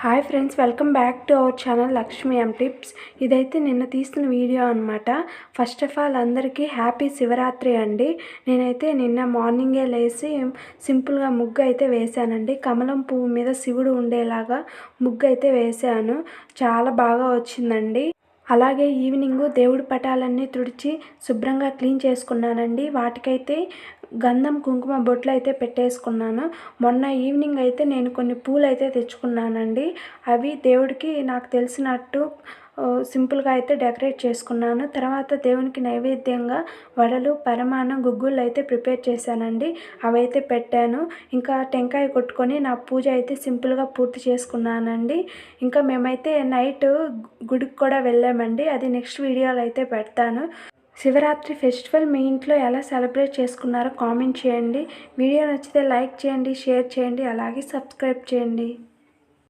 Hi friends, welcome back to our channel Lakshmi M tips. ఇదైతే నిన్న తీసిన వీడియో అనమాట. ఫస్ట్ ఆఫ్ ఆల్ అందరికీ హ్యాపీ శివరాత్రి అండి. నేనైతే నిన్న మార్నింగే లేచి సింపుల్గా ముగ్గు అయితే వేశానండి. కమలం పువ్వు మీద శివుడు ఉండేలాగా ముగ్గు అయితే వేశాను. చాలా బాగా వచ్చిందండి. అలాగే ఈవినింగ్ దేవుడి పటాలన్నీ తుడిచి శుభ్రంగా క్లీన్ చేసుకున్నానండి. వాటికైతే గంధం కుంకుమ బొట్లు అయితే పెట్టేసుకున్నాను. మొన్న ఈవినింగ్ అయితే నేను కొన్ని పూలు అయితే తెచ్చుకున్నానండి. అవి దేవుడికి నాకు తెలిసినట్టు సింపుల్గా అయితే డెకరేట్ చేసుకున్నాను. తర్వాత దేవునికి నైవేద్యంగా వడలు, పరమాన్నం, గుగ్గుళ్ళు అయితే ప్రిపేర్ చేశానండి. అవైతే పెట్టాను. ఇంకా టెంకాయ కొట్టుకొని నా పూజ అయితే సింపుల్గా పూర్తి చేసుకున్నానండి. ఇంకా మేమైతే నైట్ గుడికి కూడా వెళ్ళామండి. అది నెక్స్ట్ వీడియోలో అయితే పెడతాను. శివరాత్రి ఫెస్టివల్ మీ ఇంట్లో ఎలా సెలబ్రేట్ చేసుకున్నారో కామెంట్ చేయండి. వీడియో నచ్చితే లైక్ చేయండి, షేర్ చేయండి, అలాగే సబ్స్క్రైబ్ చేయండి.